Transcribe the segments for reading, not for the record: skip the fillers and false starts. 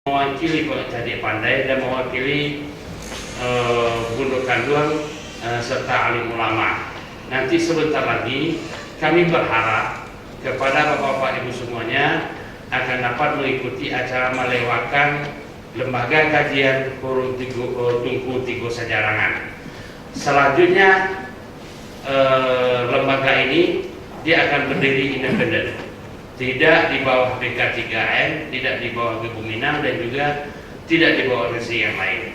mewakili Cadik Pandai dan mewakili Gubernur Kanduang serta alim ulama. Nanti sebentar lagi kami berharap kepada Bapak-Bapak Ibu semuanya akan dapat mengikuti acara melewatkan Lembaga Kajian Tungku Tigo Sajarangan. Selanjutnya lembaga ini dia akan berdiri independen, tidak di bawah BK3M, tidak di bawah Kebuminang, dan juga tidak di bawah organisasi yang lain.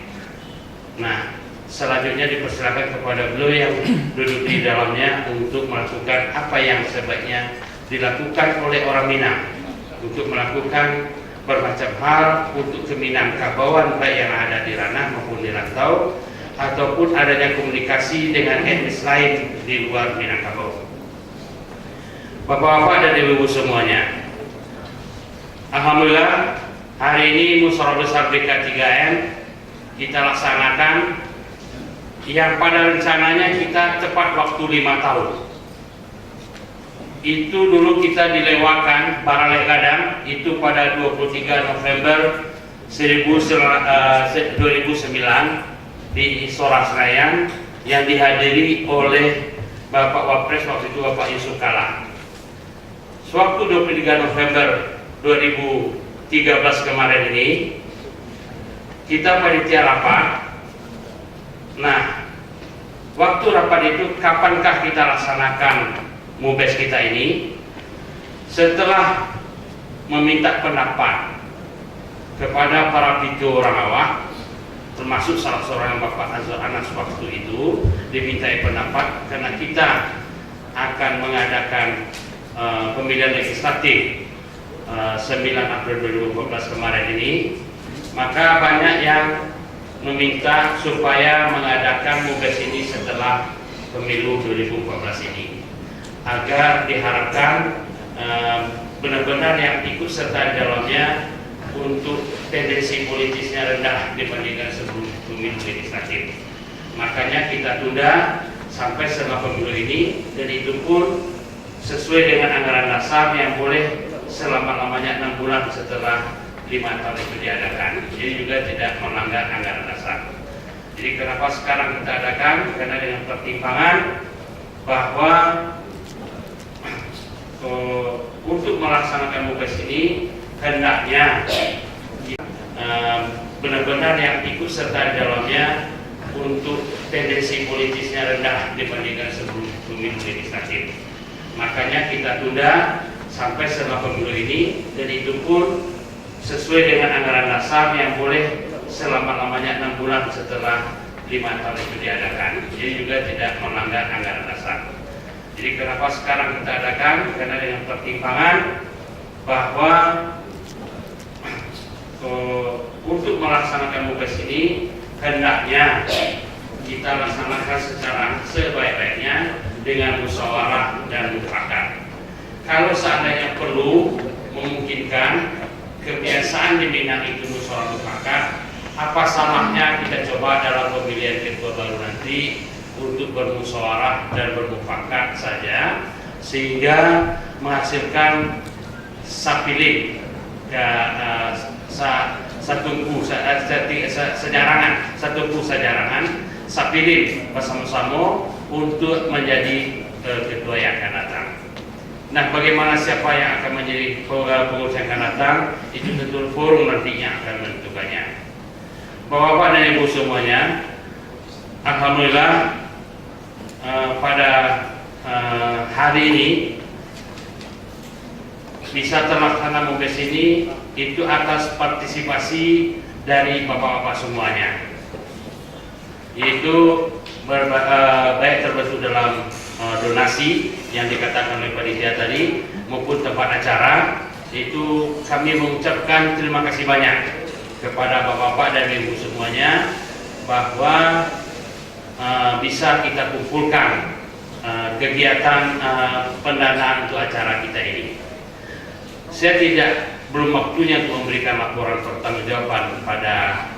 Nah, selanjutnya dipersilakan kepada beliau yang duduk di dalamnya untuk melakukan apa yang sebaiknya dilakukan oleh orang Minang, untuk melakukan bermacam hal untuk keminangkabauan baik yang ada di ranah maupun di rantau, ataupun adanya komunikasi dengan etnis lain di luar Minangkabau. Bapak-bapak dan ibu-ibu semuanya, alhamdulillah hari ini musyawarah besar BK3M kita laksanakan yang pada rencananya kita tepat waktu 5 tahun. Itu dulu kita dilewatkan Baralek Gadang itu pada 23 November 2009 di Istora Senayan yang dihadiri oleh Bapak Wapres waktu itu Bapak Yusuf Kala. Sewaktu 23 November 2013 kemarin ini kita panitia rapat. Nah, waktu rapat itu kapankah kita laksanakan MUBES kita ini? Setelah meminta pendapat kepada para pijo orang awak, termasuk salah seorang Bapak Azhar Anas waktu itu dimintai pendapat karena kita akan mengadakan pemilihan legislatif 9 April 2014 kemarin ini, maka banyak yang meminta supaya mengadakan MUBES ini setelah pemilu 2014 ini, agar diharapkan benar-benar yang ikut serta di dalamnya untuk tendensi politisnya rendah dibandingkan sebelum pemilu legislatif. Makanya kita tunda sampai setelah pemilu ini, dan itu pun sesuai dengan anggaran dasar yang boleh selama-lamanya 6 bulan setelah 5 tahun itu diadakan. Jadi juga tidak melanggar anggaran dasar. Jadi kenapa sekarang kita adakan? Karena dengan pertimbangan bahwa untuk melaksanakan MUBES ini hendaknya benar-benar yang ikut serta di dalamnya untuk tendensi politisnya rendah dibandingkan sebelum pemilu legislatif. Makanya kita tunda sampai setelah pemilu ini, dan itu pun sesuai dengan anggaran dasar yang boleh selama-lamanya 6 bulan setelah 5 tahun itu diadakan. Jadi juga tidak melanggar anggaran dasar. Jadi kenapa sekarang kita adakan? Karena dengan pertimbangan bahwa untuk melaksanakan MUBES ini hendaknya kita laksanakan secara sebaik-baiknya dengan musyawarah dan mufakat. Kalau seandainya perlu memungkinkan kebiasaan di Minang itu musyawarah mufakat, apa salahnya kita coba dalam pemilihan ketua baru nanti untuk bermusyawarah dan bermufakat saja, sehingga menghasilkan sapiling sejarangan sapiling bersama-sama untuk menjadi ketua yang akan datang. Nah, bagaimana siapa yang akan menjadi pengurus yang akan datang, itu tentu forum nantinya akan menentukannya. Bapak-bapak dan ibu semuanya, alhamdulillah pada hari ini bisa terlaksana MUBES ini itu atas partisipasi dari bapak-bapak semuanya, yaitu baik terbentuk dalam donasi yang dikatakan oleh panitia tadi maupun tempat acara. Itu kami mengucapkan terima kasih banyak kepada bapak-bapak dan ibu semuanya bahwa bisa kita kumpulkan kegiatan pendanaan untuk acara kita ini. Saya belum waktunya untuk memberikan laporan pertanggungjawaban pada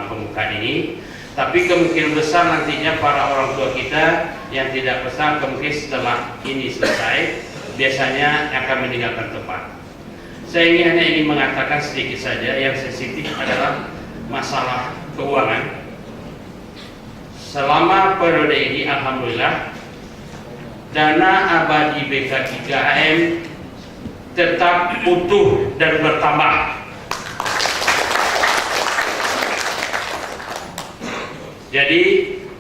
pembukaan ini, tapi kemungkinan besar nantinya para orang tua kita yang tidak pesan, kemungkinan setelah ini selesai biasanya akan meninggalkan tempat. Saya hanya ingin mengatakan sedikit saja, yang sensitif adalah masalah keuangan. Selama periode ini alhamdulillah dana abadi BK3AM tetap utuh dan bertambah. Jadi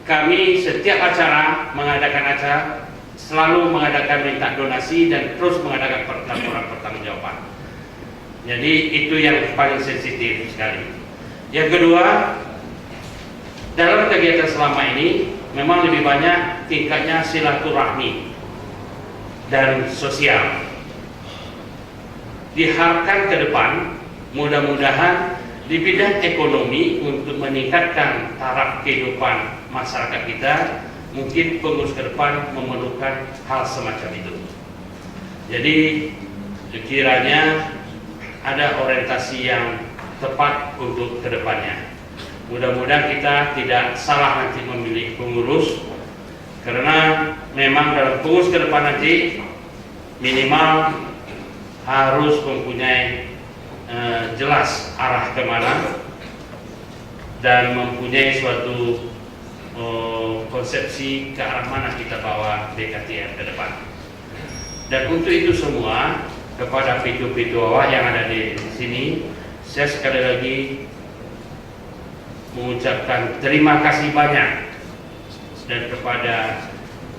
kami setiap mengadakan acara selalu mengadakan minta donasi dan terus mengadakan pertanggungjawaban. Jadi itu yang paling sensitif sekali. Yang kedua, dalam kegiatan selama ini memang lebih banyak tingkatnya silaturahmi dan sosial. Diharapkan ke depan mudah-mudahan di bidang ekonomi untuk meningkatkan taraf kehidupan masyarakat kita, mungkin pengurus ke depan memerlukan hal semacam itu. Jadi kiranya ada orientasi yang tepat untuk kedepannya. Mudah-mudahan kita tidak salah nanti memilih pengurus, karena memang dalam pengurus ke depan nanti minimal harus mempunyai jelas arah kemana dan mempunyai suatu konsepsi ke arah mana kita bawa BKTR ke depan. Dan untuk itu semua, kepada pitu-pitu awak yang ada di sini, saya sekali lagi mengucapkan terima kasih banyak, dan kepada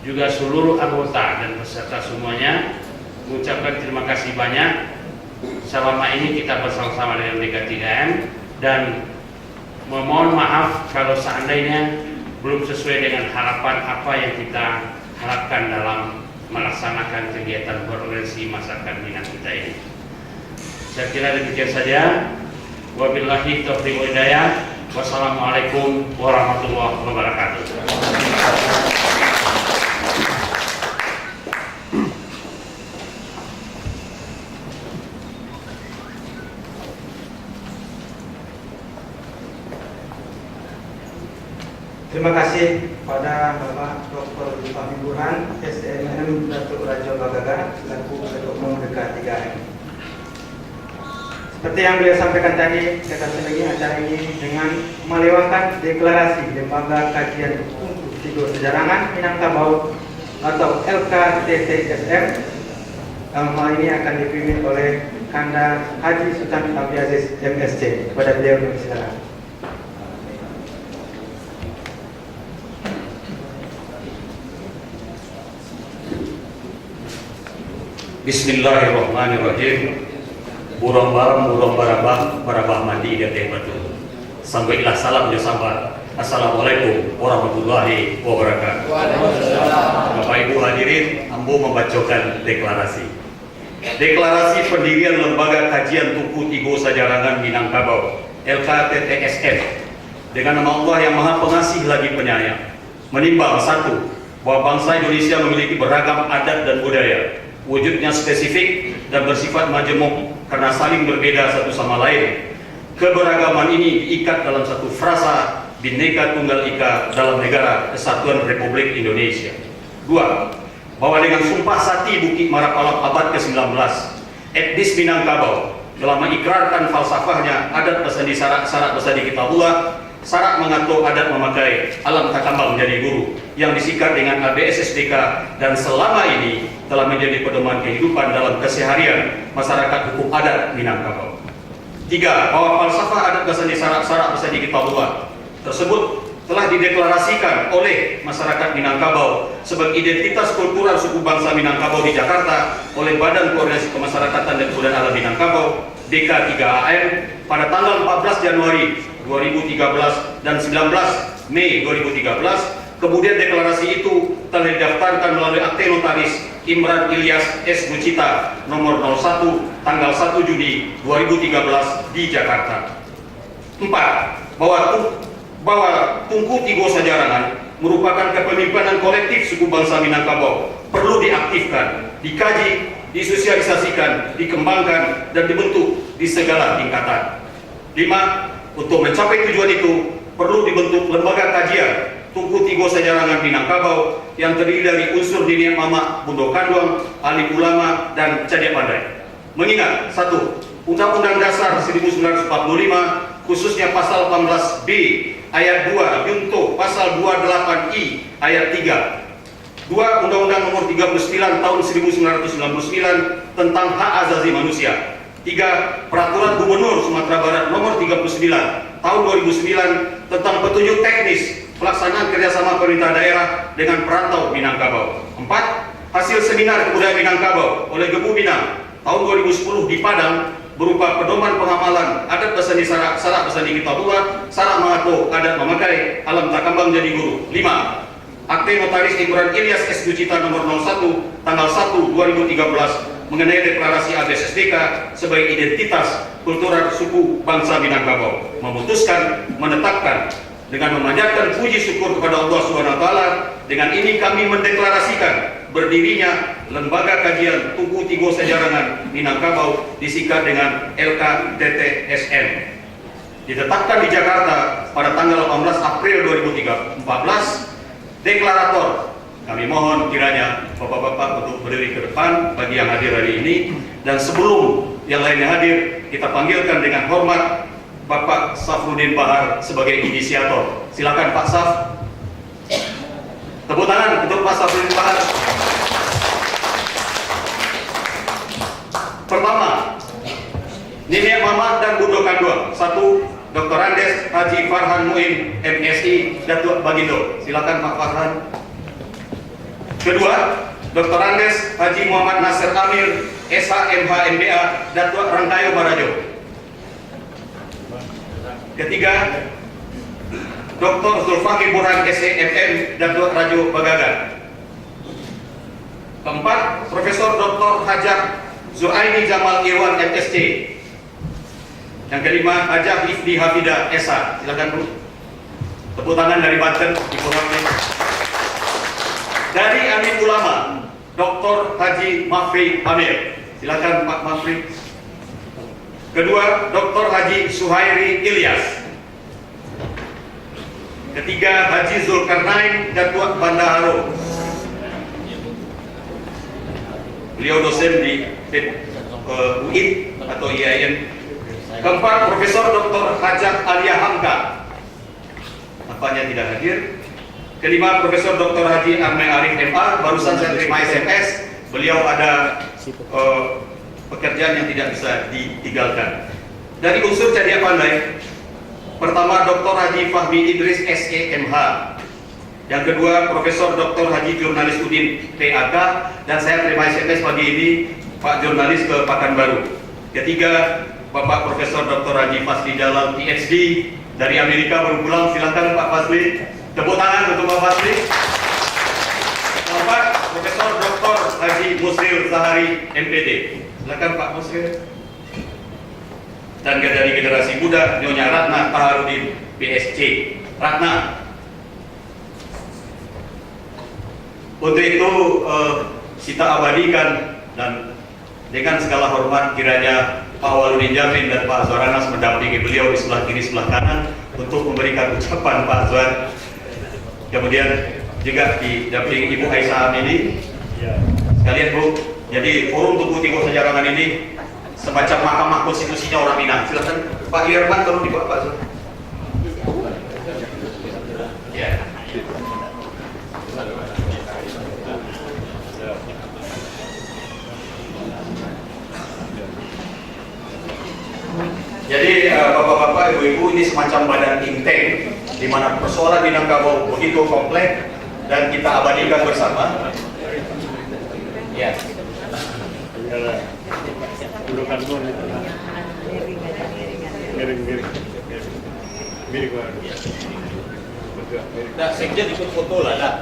juga seluruh anggota dan peserta semuanya mengucapkan terima kasih banyak. Selama ini kita bersama-sama dengan BK3AM, dan memohon maaf kalau seandainya belum sesuai dengan harapan apa yang kita harapkan dalam melaksanakan kegiatan berorganisasi masyarakat Minang kita ini. Saya kira demikian saja. Wabillahi taufiq wal hidayah. Wassalamualaikum warahmatullahi wabarakatuh. Terima kasih pada Bapak Dr. Fahmi Burhan, SDMM Datuk Rajo Bagaga, selaku Ketua Umum BK3AM. Seperti yang beliau sampaikan tadi, saya akan lagi acara ini dengan melewatkan deklarasi Lembaga Kajian untuk Tidur Sejarangan Minangkabau atau LKTTSM. Dalam hal ini akan dipimpin oleh Kanda Haji Sultan Abdul Aziz MSc. Kepada beliau silakan. Bismillahirrahmanirrahim. Burung barabah mandi di atas batu. Sampailah salam ya sambat. Assalamualaikum warahmatullahi wabarakatuh. Bapak Ibu hadirin, ambo membacakan deklarasi. Deklarasi pendirian Lembaga Kajian Tuku Tigo Sajarangan Minangkabau (LKTTSM) dengan nama Allah yang Maha Pengasih lagi Penyayang. Menimbang satu, bahwa bangsa Indonesia memiliki beragam adat dan budaya. Wujudnya spesifik dan bersifat majemuk karena saling berbeda satu sama lain. Keberagaman ini diikat dalam satu frasa Bhinneka Tunggal Ika dalam negara Kesatuan Republik Indonesia. Dua, bahwa dengan sumpah sati Bukit Marapalap abad ke-19, etnis Minangkabau telah mengikrarkan falsafahnya adat bersandi syarat bersandi kitabullah, syarat mengatur adat memakai alam takambang menjadi guru yang disikat dengan ABSSDK dan selama ini telah menjadi pedoman kehidupan dalam keseharian masyarakat hukum adat Minangkabau. Tiga, bahwa falsafah adat bersandi syarat bersandi kitabullah tersebut telah dideklarasikan oleh masyarakat Minangkabau sebagai identitas kultural suku bangsa Minangkabau di Jakarta oleh Badan Koordinasi Kemasyarakatan dan Kebudayaan Alam Minangkabau BK3AM pada tanggal 14 Januari 2013 dan 19 Mei 2013. Kemudian deklarasi itu telah didaftarkan melalui akte notaris Imran Ilyas S. Bucita nomor 01 tanggal 1 Juni 2013 di Jakarta. 4. Bahwa Tungku Tigo Sajarangan merupakan kepemimpinan kolektif suku bangsa Minangkabau, perlu diaktifkan, dikaji, disosialisasikan, dikembangkan, dan dibentuk di segala tingkatan. 5. Untuk mencapai tujuan itu, perlu dibentuk lembaga kajian Tungku Tigo Sajarangan Minangkabau yang terdiri dari unsur Diniat Mama, Bundo Kanduang, alim ulama, dan Cadia Pandai. mengingat satu, Undang-Undang Dasar 1945 khususnya pasal 18B ayat 2 junto pasal 28I ayat 3. 2. Undang-Undang Nomor 39 Tahun 1999 tentang Hak Asasi Manusia. 3. Peraturan Gubernur Sumatera Barat Nomor 39 Tahun 2009 tentang petunjuk teknis pelaksanaan kerjasama pemerintah daerah dengan perantau Minangkabau. 4. Hasil seminar kebudayaan Minangkabau oleh Gebu Minang tahun 2010 di Padang berupa pedoman pengamalan adat Basani Sarak, Sarak Basani Kitabullah, Sarak Mahato, adat memakai, alam takambang jadi guru. 5. Akte Notaris Imran Ilyas S. Ducita nomor 01 tanggal 1 2013 mengenai deklarasi ABSSDK sebagai identitas kultural suku bangsa Minangkabau, memutuskan, menetapkan dengan memanjatkan puji syukur kepada Allah SWT. Dengan ini kami mendeklarasikan berdirinya Lembaga Kajian Tugu Tigo Sejarangan Minangkabau disingkat dengan LKTTSM. Ditetapkan di Jakarta pada tanggal 18 April 2014. Deklarator, kami mohon kiranya Bapak-bapak untuk berdiri ke depan bagi yang hadir hari ini, dan sebelum yang lainnya hadir, kita panggilkan dengan hormat Bapak Safruddin Bahar sebagai inisiator. Silakan Pak Saf. Tepuk tangan untuk Pak Safruddin Bahar. Pertama, Nini Mamat dan Budo Kandua. 1. Dr. Andes Haji Farhan Muin MSI Datuk Bagindo. Silakan Pak Farhan. Kedua, Dr. Andes Haji Muhammad Nasir Amir SHMH MBA Datuk Rangkayo Barajo. Ketiga, Dr. Zulfaqi Burhan SEMM Datuk Rajo Bagagan. Keempat, Profesor Dr. Hajah Zuaini Jamal Irwan MSc. Yang kelima, Hajah Ifdi Hafidah Esa. Silakan Bu. Tepuk tangan dari Banten, Ibu Hamid. Dari Amin Ulama, Dr. Haji Mafri Amir. Silakan Pak Mafri. Kedua, Dr. Haji Suhairi Ilyas. Ketiga, Haji Zulkarnain Datuk Bandaharo. Beliau dosen di UIN atau IAIN. Keempat, Profesor Dr. Hajat Alia Hamka. Apanya tidak hadir. Kelima, Profesor Dr. Haji Arme Arif MA. Barusan saya terima SMS, beliau ada pekerjaan yang tidak bisa ditinggalkan. Dari unsur Cadia Pandai, pertama Dr. Haji Fahmi Idris SEMH. Yang kedua, Profesor Dr. Haji Jurnalis Udin PAK. Dan saya terima SMS pagi ini, Pak Jurnalis ke Pekanbaru. Ketiga, Bapak Profesor Dr. Haji Fasli Jalal PhD dari Amerika baru pulang. Silakan Pak Fasli. Tepuk tangan untuk Pak Fasli. Keempat, Profesor Dr. Haji Musril Zahari MPD. Silakan Pak Musril. Dan dari generasi muda, Nyonya Ratna Taharudin PSC. Ratna. Untuk itu kita abadikan, dan dengan segala hormat kiranya Pak Waludin Jamin dan Pak Azwar Anas mendampingi beliau di sebelah kiri sebelah kanan untuk memberikan ucapan Pak Azwar. Kemudian juga didampingi Ibu Aisyah Amini. Sekalian Bu, jadi forum Tugu Tigo Sejarangan ini semacam mahkamah konstitusinya orang Minang. Silakan Pak Irman tolong dibawa Pak Azwar. Ya. Jadi Bapak-bapak, Ibu-ibu, ini semacam badan think tank di mana persoalan Minangkabau begitu kompleks dan kita abadikan bersama. Ya. Dudukan dulu nih. Miring. Nah, sekjen ikut foto lah, dah.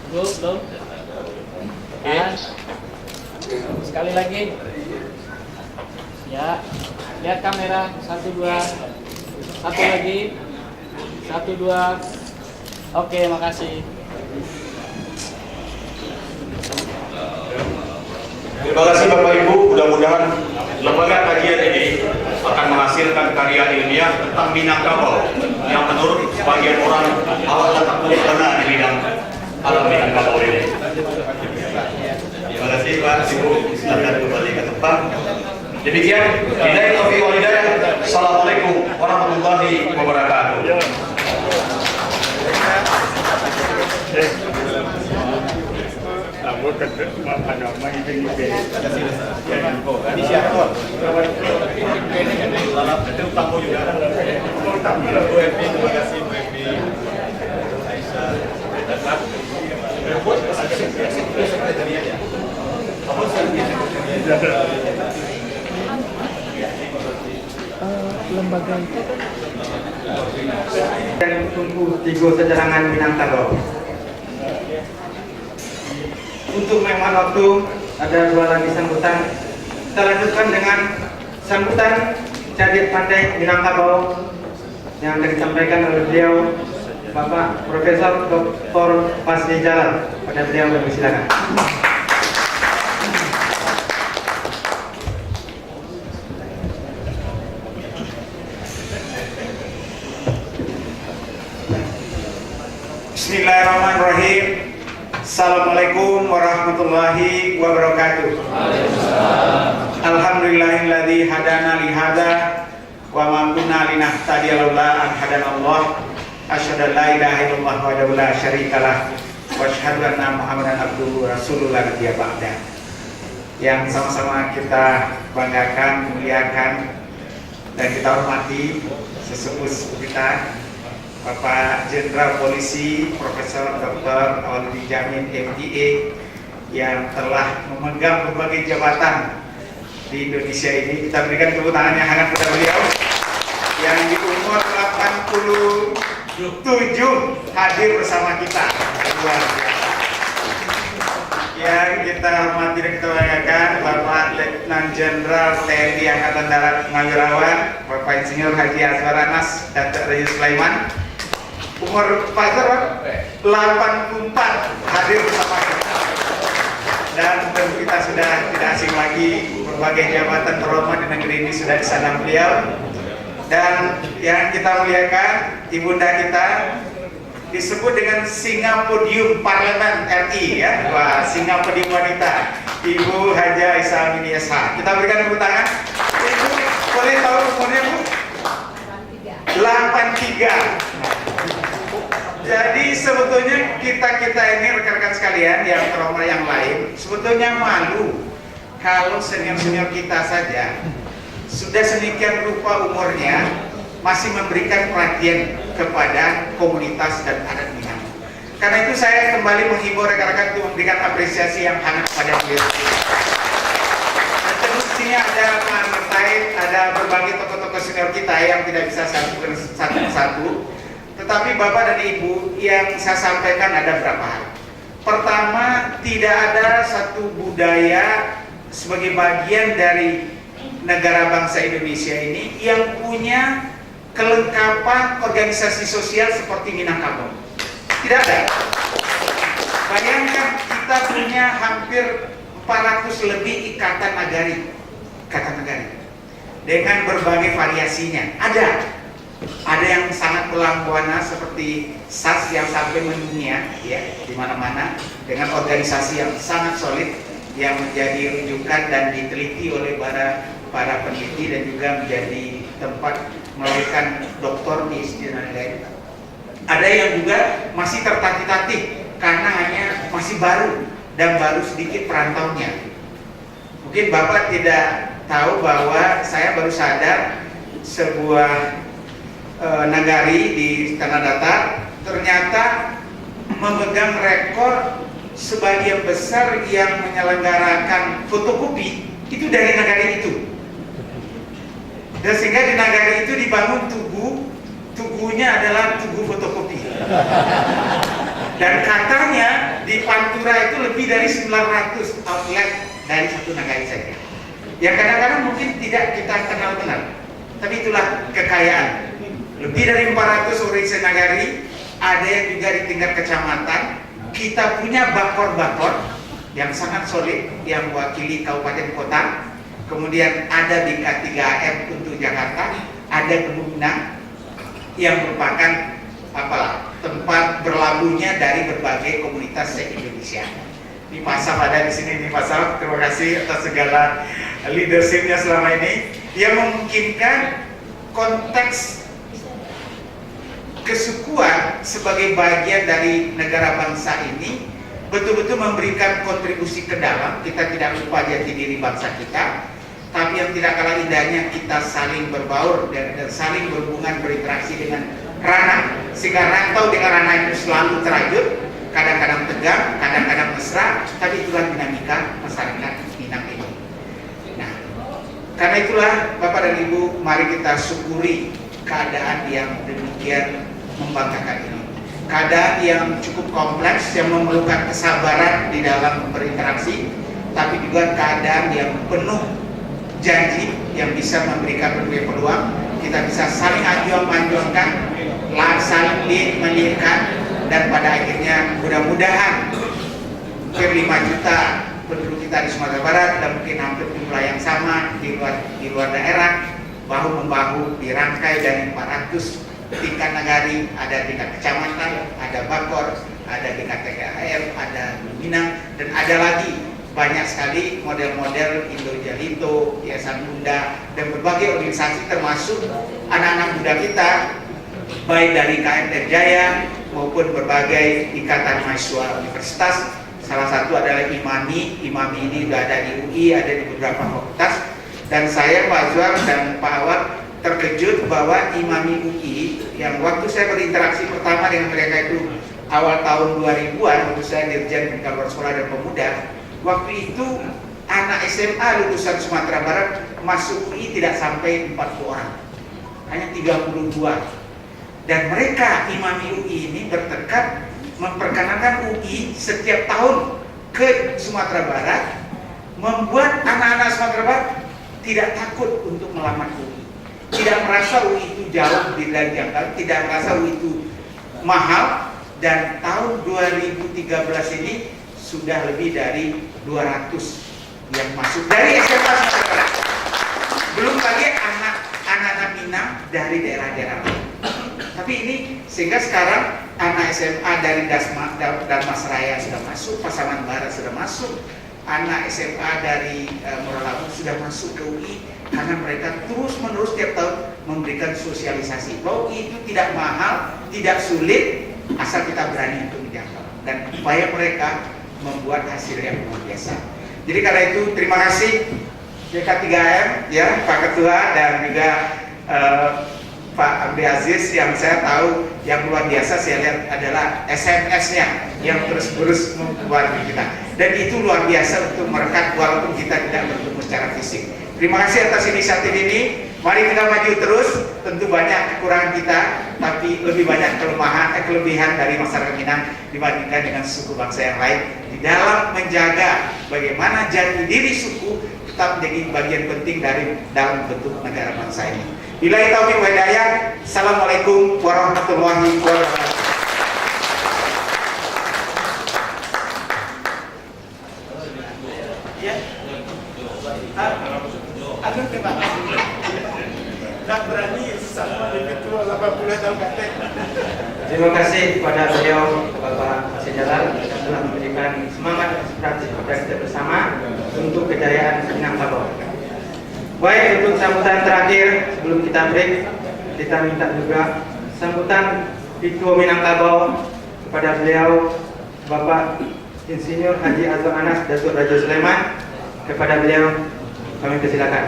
Belum. Sekali lagi. Ya, lihat kamera. 1, 2. Satu lagi. 1, 2. Oke, makasih. Terima kasih Bapak Ibu. Mudah-mudahan lembaga kajian ini akan menghasilkan karya ilmiah tentang Minangkabau yang menurut sebagian orang awalnya tak pernah di bidang alam Minangkabau ini. Terima kasih Pak, Ibu, silakan kembali ke tempat. Demikian, billahi taufiq wal hidayah. Assalamualaikum warahmatullahi wabarakatuh. Lembaga itu dan tunggu tiga sejarangan Minangkabau. Untuk menghemat waktu, ada dua lagi sambutan. Kita lanjutkan dengan sambutan Cadet Pandai Minangkabau yang akan disampaikan oleh beliau Bapak Profesor Dr. Pasli Jalal. Pada beliau silakan. Bismillahirrahmanirrahim. Assalamualaikum warahmatullahi wabarakatuh. Alhamdulillahilladzi hadana li hadza wa ma kunna linahtadiya laula an hadanallah. Asyhadu an la ilaha illallah wahdahu la syarikalah wa asyhadu anna Muhammadan abduhu wa rasuluhu la nabiyya ba'da. Yang sama-sama kita banggakan, muliakan dan kita hormati sesepuh kita Bapak Jenderal Polisi Profesor Dr. Awaludin Jamin MTA yang telah memegang berbagai jabatan di Indonesia ini. Kita berikan tepuk tangan yang hangat kepada beliau yang di umur 87 hadir bersama kita. Luar biasa. Yang kita hormati dan kita banggakan Bapak Letnan Jenderal TNI Angkatan Darat Purnawirawan Bapak Insinyur Haji Azwar Anas Datuk Raja Sulaiman. Umur Pak 84 hadir bersama kita. Dan tentu kita sudah tidak asing lagi, berbagai jabatan terhormat di negeri ini sudah di sana beliau. Dan yang kita muliakan, ibunda kita disebut dengan singa podium parlemen RI ya. Wah, singa podium wanita, Ibu Haja Isa Amini SH. Kita berikan tepuk tangan. Ibu boleh tahu umurnya Bu? 83. Jadi sebetulnya kita ini rekan-rekan sekalian yang terhormat yang lain sebetulnya malu kalau senior-senior kita saja sudah sedemikian rupa umurnya masih memberikan perhatian kepada komunitas dan adat Minang. Karena itu saya kembali menghimbau rekan-rekan untuk memberikan apresiasi yang hangat pada beliau. Dan tentu di sini ada Pak Mertait, ada berbagai tokoh-tokoh senior kita yang tidak bisa satu persatu. Tetapi Bapak dan Ibu, yang saya sampaikan ada beberapa hal. Pertama, tidak ada satu budaya sebagai bagian dari negara bangsa Indonesia ini yang punya kelengkapan organisasi sosial seperti Minangkabau. Tidak ada. Bayangkan kita punya hampir 400 lebih ikatan nagari dengan berbagai variasinya. Ada yang sangat pelan-buana seperti SAS yang sampai mendunia ya di mana-mana dengan organisasi yang sangat solid yang menjadi rujukan dan diteliti oleh para peneliti dan juga menjadi tempat melahirkan doktor PhD dan lain-lain. Ada yang juga masih tertatih-tatih karena hanya masih baru dan baru sedikit perantaunya. Mungkin Bapak tidak tahu bahwa saya baru sadar sebuah nagari di Tanah Datar ternyata memegang rekor sebagian besar yang menyelenggarakan fotokopi itu dari nagari itu. Dan sehingga di nagari itu dibangun tugunya adalah tugu fotokopi. Dan katanya di Pantura itu lebih dari 900 outlet dari satu nagari saja. Yang kadang-kadang mungkin tidak kita kenal-kenal, tapi itulah kekayaan. Lebih dari 400 organisasi nagari, ada yang juga di tingkat kecamatan. Kita punya bakor-bakor yang sangat solid yang mewakili kabupaten kota. Kemudian ada di K3AM untuk Jakarta, ada Kebumen yang merupakan tempat berlabuhnya dari berbagai komunitas se-Indonesia. Ini Pak Sam ada di sini, nih Pak Sam, terima kasih atas segala leadershipnya selama ini yang memungkinkan konteks kesukuan sebagai bagian dari negara bangsa ini betul-betul memberikan kontribusi ke dalam. Kita tidak lupa jati diri bangsa kita, tapi yang tidak kalah indahnya kita saling berbaur dan saling berhubungan, berinteraksi dengan ranah, sehingga rantau dengan ranah itu selalu terajut, kadang-kadang tegang, kadang-kadang mesra, tapi itulah dinamika masyarakat Minang ini. Nah, karena itulah Bapak dan Ibu, mari kita syukuri keadaan yang demikian membanggakan ini. Keadaan yang cukup kompleks, yang memerlukan kesabaran di dalam berinteraksi, tapi juga keadaan yang penuh janji, yang bisa memberikan berbagai peluang. Kita bisa saling anjuang-anjuangkan, saling menginginkan, dan pada akhirnya mudah-mudahan hampir 5 juta penduduk kita di Sumatera Barat dan mungkin hampir jumlah yang sama di luar daerah, bahu-membahu dirangkai dari 400 tingkat nagari, ada tingkat kecamatan, ada bakor, ada tingkat TKHM, ada Minang, dan ada lagi banyak sekali model-model Indo Jalito, Yayasan Bunda, dan berbagai organisasi termasuk anak-anak muda kita, baik dari KMTR Jaya maupun berbagai ikatan mahasiswa universitas. Salah satu adalah IMAMI. IMAMI ini sudah ada di UI, ada di beberapa fakultas, dan saya, Pak Azwar dan Pak Awad, terkejut bahwa IMAMI UI yang waktu saya berinteraksi pertama dengan mereka itu awal tahun 2000-an, waktu saya Dirjen Pendidikan Luar Sekolah dan Pemuda, waktu itu anak SMA lulusan Sumatera Barat masuk UI tidak sampai 40 orang, hanya 32. Dan mereka IMAMI UI ini bertekad memperkenalkan UI setiap tahun ke Sumatera Barat, membuat anak-anak Sumatera Barat tidak takut untuk melamar UI, tidak merasa UI itu jauh dari jangkauan, tidak merasa UI itu mahal. Dan tahun 2013 ini sudah lebih dari 200 yang masuk dari SMA Sumatera Barat. Belum lagi anak-anak Minang dari daerah-daerah lain. Tapi ini sehingga sekarang anak SMA dari Darmas Raya sudah masuk, Pasaman Barat sudah masuk, anak SMA dari Moralangu sudah masuk ke UI, karena mereka terus-menerus tiap tahun memberikan sosialisasi bahwa UI itu tidak mahal, tidak sulit, asal kita berani untuk menjangkau. Dan upaya mereka membuat hasil yang luar biasa. Jadi karena itu terima kasih JK3M, ya Pak Ketua, dan juga Pak Abdi Aziz, yang saya tahu yang luar biasa saya lihat adalah SMS-nya yang terus-menerus membuat kita, dan itu luar biasa untuk merekat walaupun kita tidak bertemu secara fisik. Terima kasih atas inisiatif ini. Mari kita maju terus. Tentu banyak kekurangan kita, tapi lebih banyak kelebihan dari masyarakat Minang dibandingkan dengan suku bangsa yang lain di dalam menjaga bagaimana jati diri suku tetap menjadi bagian penting dari dalam bentuk negara bangsa ini. Billahi taufiq wal hidayah. Assalamualaikum warahmatullahi wabarakatuh. Ya. Aduh, terima kasih. Tak berani sama di ketua 80 tahun kakek. Terima kasih kepada beliau Bapak Masih Jalal yang telah memberikan semangat inspirasi kepada kita bersama untuk kejayaan Minangkabau. Baik, untuk sambutan terakhir sebelum kita break, kita minta juga sambutan Ketua Minangkabau kepada beliau Bapak Insinyur Haji Azwar Anas Datuk Raja Sulaiman. Kepada beliau kami persilakan.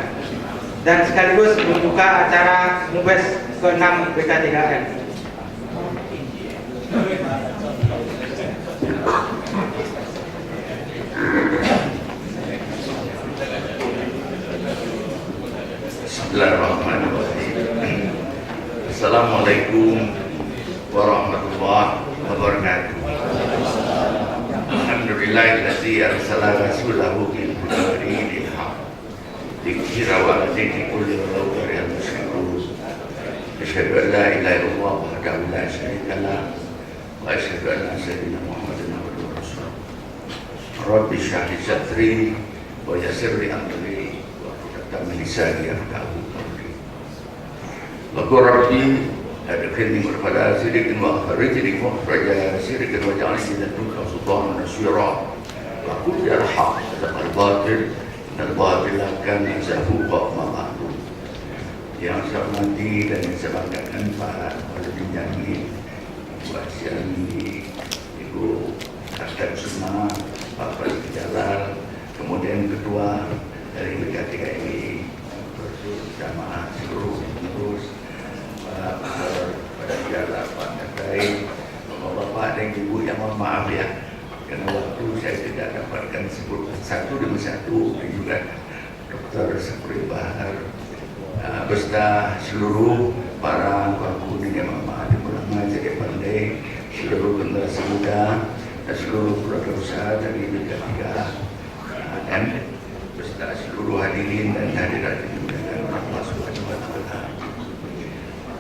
Dan sekaligus membuka acara MUBES ke-6 BK3M. Bismillahirrahmanirrahim. Assalamualaikum warahmatullahi wabarakatuh. Alhamdulillahillazi arsala rasulahu bil huda wa dinil haq liqira wa azidi kulli rawari al-musyrikun. Asyhadu an la ilaha illallah wahdahu la syarika lah wa asyhadu anna sayyidina Muhammadan abduhu wa rasuluh. Rabbi shrah li sadri wa yassir li amri wa qul lisani yafqahu qawli. Wa qur rabbi أدخلني مرحلة سرك وأخرجني مخرج سرك واجعلني لدنك سلطانا نصيرا وقل يا الحق صدق الباطل إن الباطل كان زهوقا ما بعده. Yang saya hormati dan yang saya banggakan Pak Wali Jamil, Pak Syarmi, Ibu Kakak Suma, Pak Wali Jalal, kemudian Ketua dari BKTKI, bersama seluruh pengurus, Pak Jalal, Pak Katai, Bapak dan Ibu yang mohon maaf ya, karena waktu saya tidak dapatkan sebut satu demi satu, dan juga Dr. Sapri Bahar, beserta seluruh para penghuni yang memahami ulama jadi pandai, seluruh generasi muda dan seluruh keluarga besar dari Liga 3M, beserta seluruh hadirin dan hadirat yang dimuliakan Allah Subhanahu wa taala.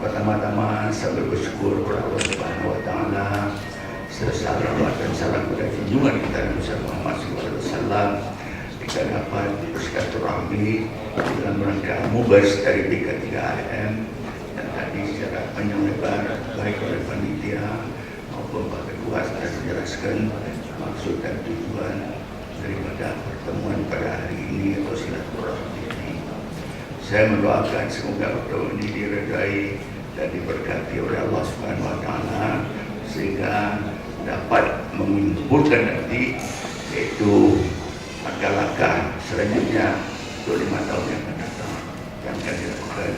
Pertama-tama saya bersyukur kepada Allah Subhanahu wa taala, salawat dan salam kepada junjungan kita Nabi Muhammad SAW, kita dapat bersilaturahmi dalam rangka mubas dari BK3AM, dan tadi secara panjang lebar baik oleh panitia maupun Pak Ketua sudah menjelaskan maksud dan tujuan daripada pertemuan pada hari ini atau silaturahmi ini. Saya mendoakan semoga pertemuan ini diredai dan diberkati oleh Allah Subhanahu wa taala sehingga dapat mengumpulkan nanti yaitu langkah-langkah selanjutnya untuk 5 tahun yang akan datang yang akan dilakukan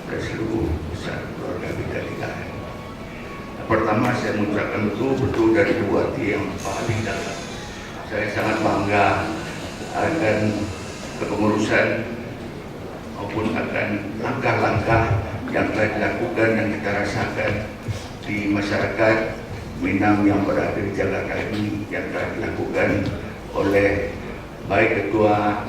oleh seluruh besar keluarga BK3M. Pertama saya mengucapkan betul-betul dari dua hati yang paling dalam. Saya sangat bangga akan kepengurusan maupun akan langkah-langkah yang telah dilakukan dan kita rasakan di masyarakat Minang yang berada di Jakarta ini, yang telah dilakukan oleh baik Ketua,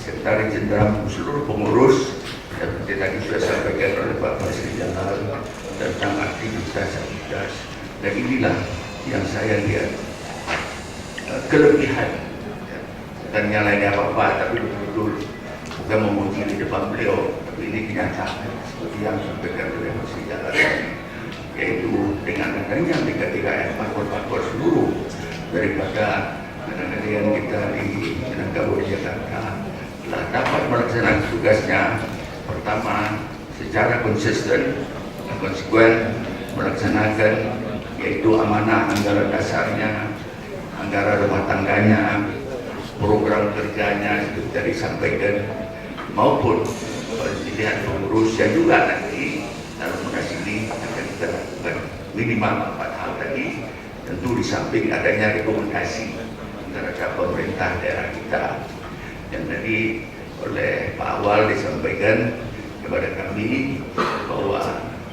Sekretaris Jenderal, seluruh pengurus, seperti tadi sudah sampaikan oleh Pak Presiden Jalal tentang aktivitas. Dan inilah yang saya lihat kelebihan, bukan yang lainnya apa-apa, tapi betul-betul bukan memuji di depan beliau, tapi ini kenyataan seperti yang disampaikan oleh Presiden Jalal, yaitu dengan adanya BK3M faktor-faktor seluruh daripada negara kita di Minangkabau Jakarta telah dapat melaksanakan tugasnya. Pertama, secara konsisten dan konsekuen melaksanakan yaitu amanah anggaran dasarnya, anggaran rumah tangganya, program kerjanya seperti tadi disampaikan, maupun pilihan pengurus yang juga nanti dalam munas ini akan kita lakukan minimal 4 hal tadi, tentu di samping adanya rekomendasi terhadap pemerintah daerah kita yang tadi oleh Pak Awal disampaikan kepada kami bahwa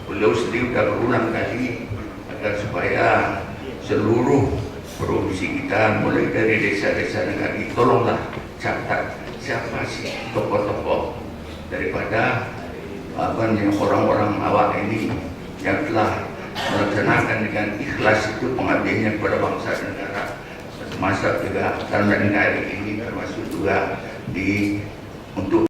beliau sendiri sudah berulang kali agar supaya seluruh provinsi kita mulai dari desa-desa negari tolonglah catat siapa sih tokoh-tokoh daripada orang-orang awak ini yang telah melaksanakan dengan ikhlas itu pengabdiannya kepada bangsa dan negara, termasuk juga dalam hari ini termasuk juga untuk